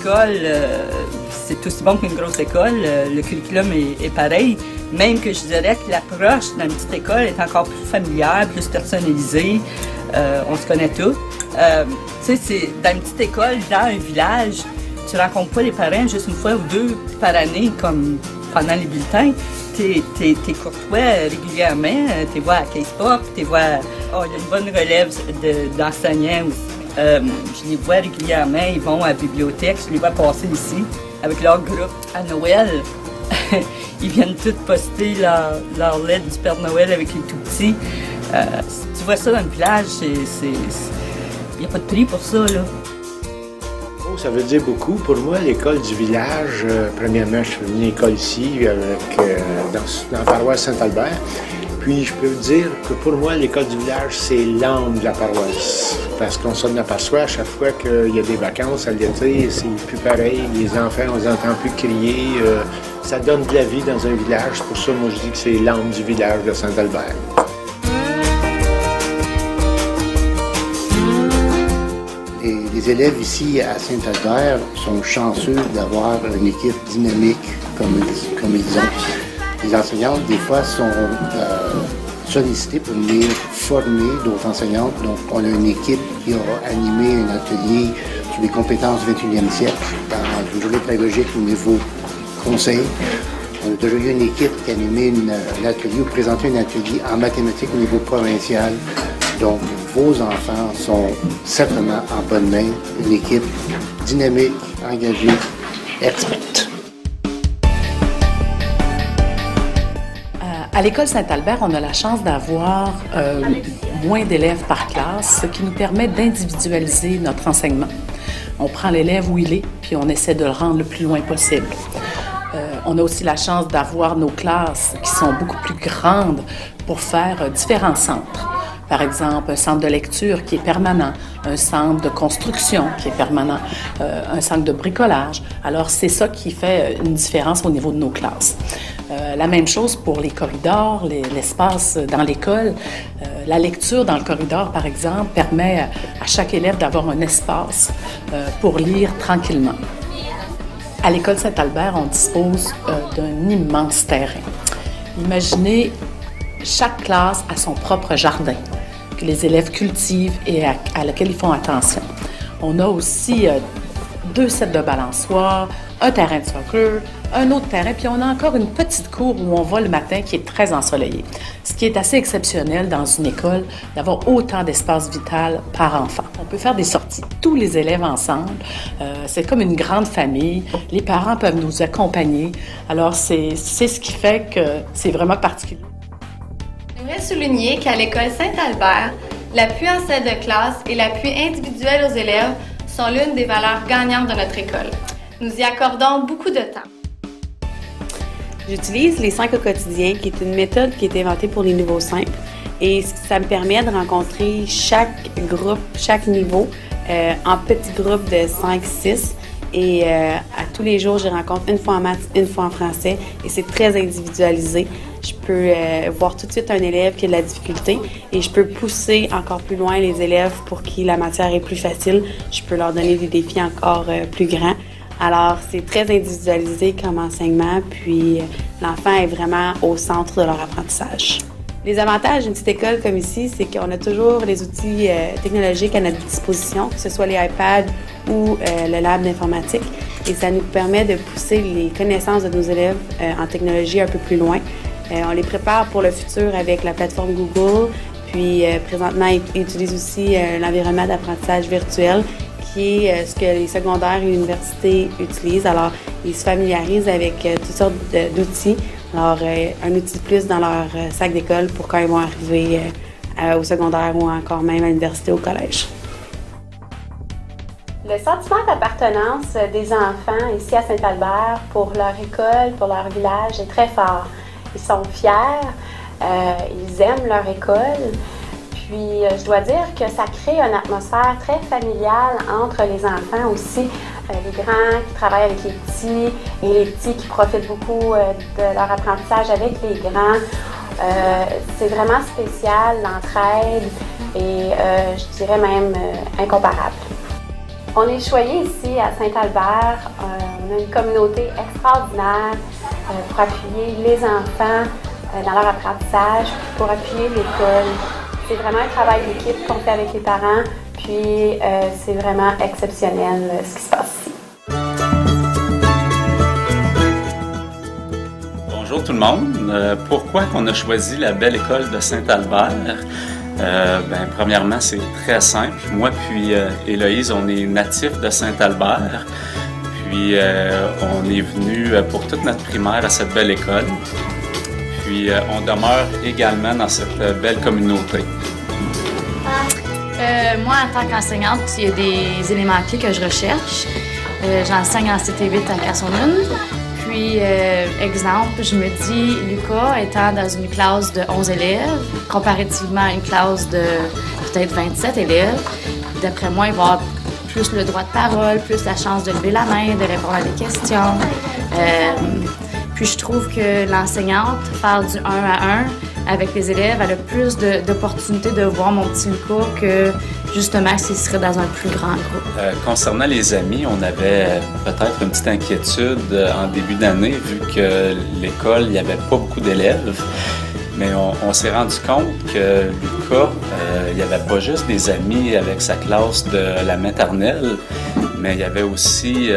école, c'est aussi bon qu'une grosse école. Le curriculum est pareil. Même que je dirais que l'approche dans une petite école est encore plus familière, plus personnalisée. On se connaît tous. Tu sais, c'est dans une petite école, dans un village, tu rencontres pas les parents juste une fois ou deux par année, comme pendant les bulletins. T'es courtois régulièrement, t'es vois à Case Pop, t'es vois... Oh, il y a une bonne relève d'enseignants aussi. Je les vois régulièrement, ils vont à la bibliothèque, je les vois passer ici avec leur groupe. À Noël, ils viennent tous poster leur lettre du Père Noël avec les tout-petits. Tu vois ça dans le village, il n'y a pas de prix pour ça, là. Oh, ça veut dire beaucoup. Pour moi, l'école du village, premièrement, je suis venu à l'école ici, dans la paroisse Saint-Albert. Puis, je peux vous dire que pour moi, l'école du village, c'est l'âme de la paroisse. Parce qu'on s'en aperçoit à chaque fois qu'il y a des vacances à l'été, c'est plus pareil. Les enfants, on les entend plus crier. Ça donne de la vie dans un village. C'est pour ça, moi, je dis que c'est l'âme du village de Saint-Albert. Les élèves ici à Saint-Albert sont chanceux d'avoir une équipe dynamique comme ils ont. Les enseignantes, des fois, sont sollicitées pour venir former d'autres enseignantes. Donc, on a une équipe qui a animé un atelier sur les compétences du 21e siècle dans une journée pédagogique au niveau conseil. On a déjà eu une équipe qui a animé un atelier ou présenté un atelier en mathématiques au niveau provincial. Donc, vos enfants sont certainement en bonne main. Une équipe dynamique, engagée, experte. À l'école Saint-Albert, on a la chance d'avoir moins d'élèves par classe, ce qui nous permet d'individualiser notre enseignement. On prend l'élève où il est, puis on essaie de le rendre le plus loin possible. On a aussi la chance d'avoir nos classes qui sont beaucoup plus grandes pour faire différents centres. Par exemple, un centre de lecture qui est permanent, un centre de construction qui est permanent, un centre de bricolage. Alors, c'est ça qui fait une différence au niveau de nos classes. La même chose pour les corridors, l'espace dans l'école. La lecture dans le corridor, par exemple, permet à chaque élève d'avoir un espace pour lire tranquillement. À l'école Saint-Albert, on dispose d'un immense terrain. Imaginez, chaque classe a son propre jardin que les élèves cultivent et à laquelle ils font attention. On a aussi 2 sets de balançoires, un terrain de soccer, un autre terrain, puis on a encore une petite cour où on va le matin qui est très ensoleillée. Ce qui est assez exceptionnel dans une école, d'avoir autant d'espace vital par enfant. On peut faire des sorties, tous les élèves ensemble. C'est comme une grande famille. Les parents peuvent nous accompagner. Alors, c'est ce qui fait que c'est vraiment particulier. J'aimerais souligner qu'à l'école Saint-Albert, l'appui en salle de classe et l'appui individuel aux élèves sont l'une des valeurs gagnantes de notre école. Nous y accordons beaucoup de temps. J'utilise les 5 au quotidien, qui est une méthode qui est inventée pour les niveaux simples. Et ça me permet de rencontrer chaque groupe, chaque niveau, en petits groupes de 5-6. Et à tous les jours, je rencontre une fois en maths, une fois en français. Et c'est très individualisé. Je peux voir tout de suite un élève qui a de la difficulté et je peux pousser encore plus loin les élèves pour qui la matière est plus facile. Je peux leur donner des défis encore plus grands. Alors, c'est très individualisé comme enseignement, puis l'enfant est vraiment au centre de leur apprentissage. Les avantages d'une petite école comme ici, c'est qu'on a toujours les outils technologiques à notre disposition, que ce soit les iPads ou le lab d'informatique. Et ça nous permet de pousser les connaissances de nos élèves en technologie un peu plus loin. On les prépare pour le futur avec la plateforme Google, puis présentement, ils utilisent aussi l'environnement d'apprentissage virtuel, qui est ce que les secondaires et l'université utilisent. Alors, ils se familiarisent avec toutes sortes d'outils. Alors, un outil de plus dans leur sac d'école pour quand ils vont arriver au secondaire ou encore même à l'université ou au collège. Le sentiment d'appartenance des enfants ici à Saint-Albert pour leur école, pour leur village est très fort. Ils sont fiers, ils aiment leur école. Puis, je dois dire que ça crée une atmosphère très familiale entre les enfants aussi. Les grands qui travaillent avec les petits et les petits qui profitent beaucoup de leur apprentissage avec les grands. C'est vraiment spécial, l'entraide et je dirais même incomparable. On est choyés ici à Saint-Albert. On a une communauté extraordinaire pour appuyer les enfants dans leur apprentissage, pour appuyer l'école. C'est vraiment un travail d'équipe qu'on fait avec les parents, puis c'est vraiment exceptionnel ce qui se passe ici. Bonjour tout le monde. Pourquoi qu'on a choisi la belle école de Saint-Albert? Premièrement, c'est très simple. Moi puis Héloïse, on est natifs de Saint-Albert. Puis on est venus pour toute notre primaire à cette belle école. Puis on demeure également dans cette belle communauté. Moi, en tant qu'enseignante, il y a des éléments clés que je recherche. J'enseigne en CT8 à Cassonune. Puis, exemple, je me dis, Lucas étant dans une classe de 11 élèves, comparativement à une classe de peut-être 27 élèves, d'après moi, il va avoir plus le droit de parole, plus la chance de lever la main, de répondre à des questions. Puis je trouve que l'enseignante, faire du 1 à 1 avec les élèves, elle a plus d'opportunités de voir mon petit Lucas que justement s'il serait dans un plus grand groupe. Concernant les amis, on avait peut-être une petite inquiétude en début d'année vu que l'école, il n'y avait pas beaucoup d'élèves. Mais on s'est rendu compte que Lucas, il n'y avait pas juste des amis avec sa classe de la maternelle, mais il y avait aussi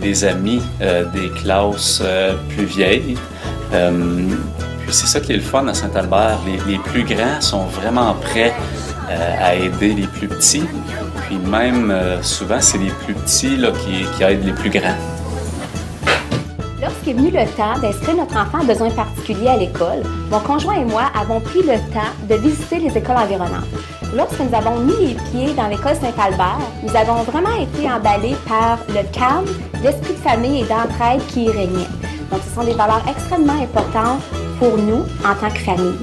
des amis des classes plus vieilles. Puis c'est ça qui est le fun à Saint-Albert. Les plus grands sont vraiment prêts à aider les plus petits. Puis même, souvent, c'est les plus petits là, qui aident les plus grands. Lorsqu'est venu le temps d'inscrire notre enfant à besoins particuliers à l'école, mon conjoint et moi avons pris le temps de visiter les écoles environnantes. Lorsque nous avons mis les pieds dans l'école Saint-Albert, nous avons vraiment été emballés par le calme, l'esprit de famille et d'entraide qui y régnait. Donc, ce sont des valeurs extrêmement importantes pour nous en tant que famille.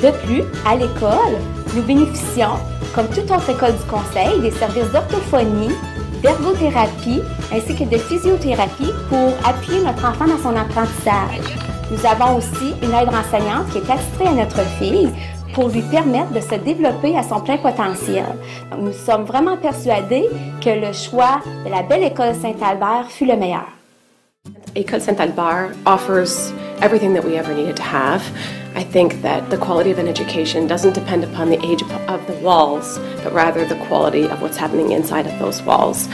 De plus, à l'école, nous bénéficions, comme toute autre école du conseil, des services d'orthophonie, d'ergothérapie ainsi que de physiothérapie pour appuyer notre enfant dans son apprentissage. Nous avons aussi une aide enseignante qui est attitrée à notre fille pour lui permettre de se développer à son plein potentiel. Nous sommes vraiment persuadés que le choix de la belle école Saint-Albert fut le meilleur. École Saint-Albert offers everything that we ever needed to have. I think that the quality of an education doesn't depend upon the age of the walls, but rather the quality of what's happening inside of those walls.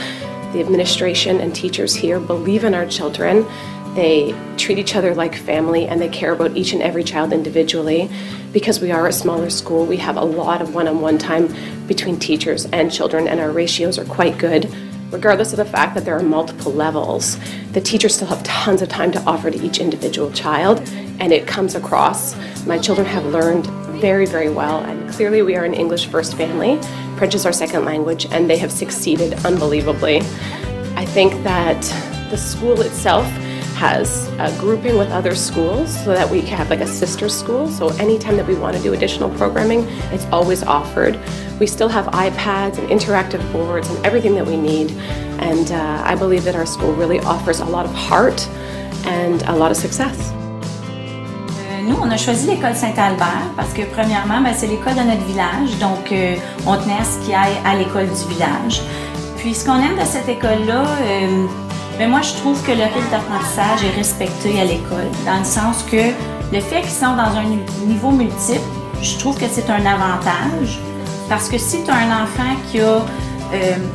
The administration and teachers here believe in our children. They treat each other like family and they care about each and every child individually. Because we are a smaller school, we have a lot of one-on-one time between teachers and children, and our ratios are quite good. Regardless of the fact that there are multiple levels, the teachers still have tons of time to offer to each individual child, and it comes across. My children have learned very, very well, and clearly we are an English first family. French is our second language, and they have succeeded unbelievably. I think that the school itself has a grouping with other schools so that we can have like a sister school. So anytime that we want to do additional programming, it's always offered. We still have iPads and interactive boards and everything that we need. And I believe that our school really offers a lot of heart and a lot of success. Nous, on a choisi l'école Saint-Albert parce que, premièrement, c'est l'école de notre village. Donc, on tenait à ce qu'il aille à l'école du village. Puis, ce qu'on aime de cette école-là, moi, je trouve que le rythme d'apprentissage est respecté à l'école, dans le sens que le fait qu'ils sont dans un niveau multiple, je trouve que c'est un avantage, parce que si tu as un enfant qui a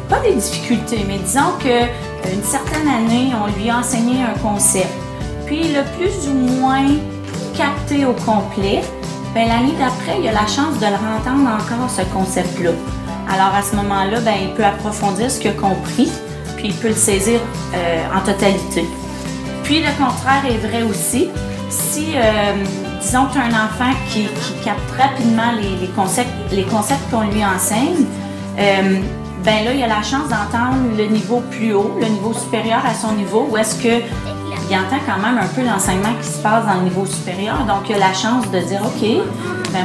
pas des difficultés, mais disons qu'une certaine année, on lui a enseigné un concept, puis il l'a plus ou moins capté au complet, l'année d'après, il a la chance de le entendre encore, ce concept-là. Alors à ce moment-là, il peut approfondir ce qu'il a compris, puis il peut le saisir en totalité. Puis le contraire est vrai aussi. Si, disons que tu as un enfant qui capte rapidement les concepts qu'on lui enseigne, là, il a la chance d'entendre le niveau plus haut, le niveau supérieur à son niveau, où est-ce qu'il entend quand même un peu l'enseignement qui se passe dans le niveau supérieur. Donc, il a la chance de dire, OK,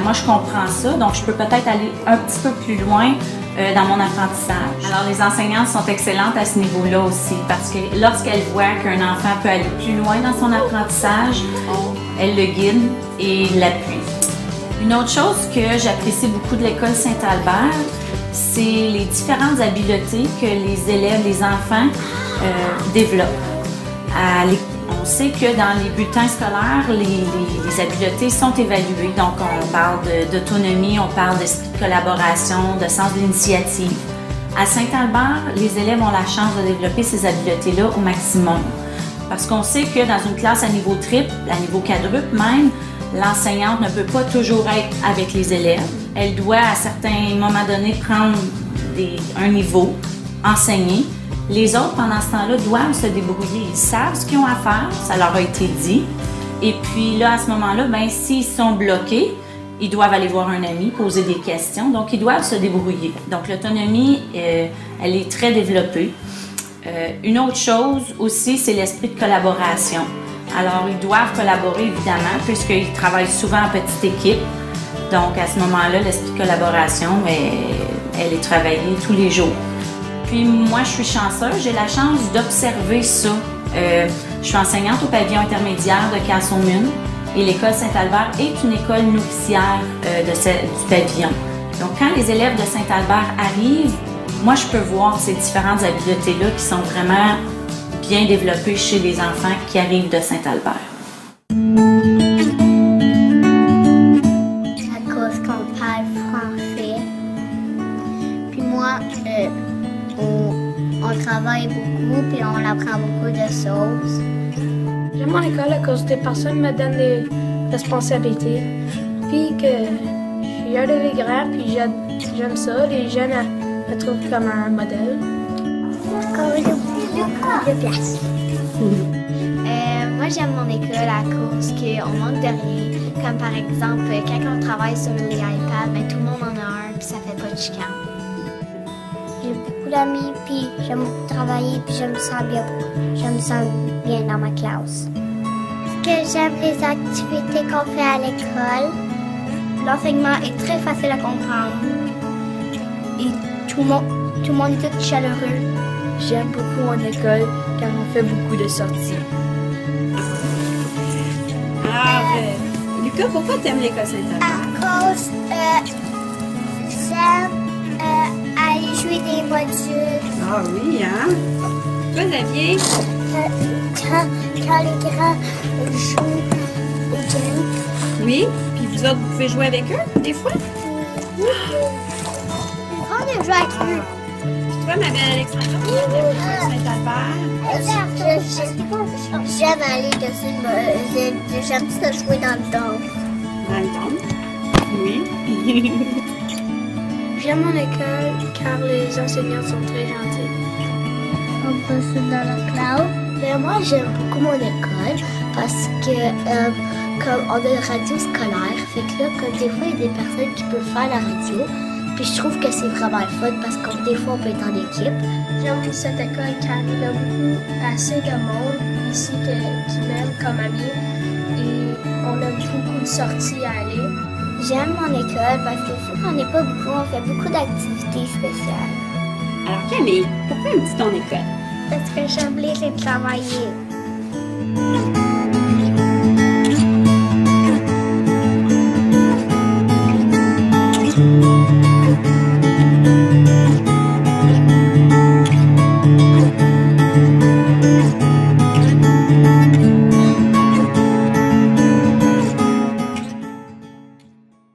moi, je comprends ça, donc je peux peut-être aller un petit peu plus loin dans mon apprentissage. Alors, les enseignantes sont excellentes à ce niveau-là aussi, parce que lorsqu'elles voient qu'un enfant peut aller plus loin dans son apprentissage, elles le guident et l'appuient. Une autre chose que j'apprécie beaucoup de l'école Saint-Albert, c'est les différentes habiletés que les élèves, les enfants développent. On sait que dans les bulletins scolaires, les habiletés sont évaluées. Donc, on parle d'autonomie, on parle d'esprit de collaboration, de sens de l'initiative. À Saint-Albert, les élèves ont la chance de développer ces habiletés-là au maximum. Parce qu'on sait que dans une classe à niveau triple, à niveau quadruple même, l'enseignante ne peut pas toujours être avec les élèves. Elle doit, à certains moments donnés, prendre un niveau, enseigner. Les autres, pendant ce temps-là, doivent se débrouiller. Ils savent ce qu'ils ont à faire, ça leur a été dit. Et puis là, à ce moment-là, s'ils sont bloqués, ils doivent aller voir un ami, poser des questions. Donc, ils doivent se débrouiller. Donc, l'autonomie, elle est très développée. Une autre chose aussi, c'est l'esprit de collaboration. Alors, ils doivent collaborer, évidemment, puisqu'ils travaillent souvent en petite équipe. Donc, à ce moment-là, l'esprit de collaboration, elle est travaillée tous les jours. Puis, moi, je suis chanceuse. J'ai la chance d'observer ça. Je suis enseignante au pavillon intermédiaire de Castlemaine et l'école Saint-Albert est une école nourricière du pavillon. Donc, quand les élèves de Saint-Albert arrivent, moi, je peux voir ces différentes habiletés-là qui sont vraiment bien développées chez les enfants qui arrivent de Saint-Albert. À cause qu'on parle français. Puis moi, on travaille beaucoup puis on apprend beaucoup de choses. J'aime mon école à cause des personnes me donnent des responsabilités. Puis que je suis un des grands, puis j'aime ça. Les jeunes me trouvent comme un modèle. Comme beaucoup de place. Moi, j'aime mon école à cause qu'on manque de rien. Comme par exemple, quand on travaille sur les iPads, tout le monde en a un, puis ça fait pas de chicane. J'ai beaucoup d'amis, puis j'aime beaucoup travailler, puis je me sens bien dans ma classe. Parce que j'aime les activités qu'on fait à l'école. L'enseignement est très facile à comprendre. Et tout le monde est tout chaleureux. J'aime beaucoup mon école car on fait beaucoup de sorties. Lucas, pourquoi tu aimes l'école Saint-Albert? À cause j'aime aller jouer des voitures. Ah oui, hein? Toi, Xavier? Quand les grands jouent au game. Oui? Puis vous autres, vous pouvez jouer avec eux, des fois? Oui. On a joué avec eux. Toi, ma belle Alexandra, tu aimes l'école Saint-Albert? J'aime aller dessus. J'aime ça jouer dans le dôme. Dans le dôme? Oui. J'aime mon école car les enseignants sont très gentils. On peut se dans la classe. Mais moi, j'aime beaucoup mon école parce que comme on a une radio scolaire, fait que là, comme des fois, il y a des personnes qui peuvent faire la radio. Puis je trouve que c'est vraiment le fun parce que des fois, on peut être en équipe. J'aime cette école car il y a assez de monde ici qui m'aime comme ami. Et on a beaucoup de sorties à aller. J'aime mon école parce que vu qu'on n'est pas beaucoup, on fait beaucoup d'activités spéciales. Alors Camille, pourquoi aimes-tu ton école? Parce que j'aime lire et travailler.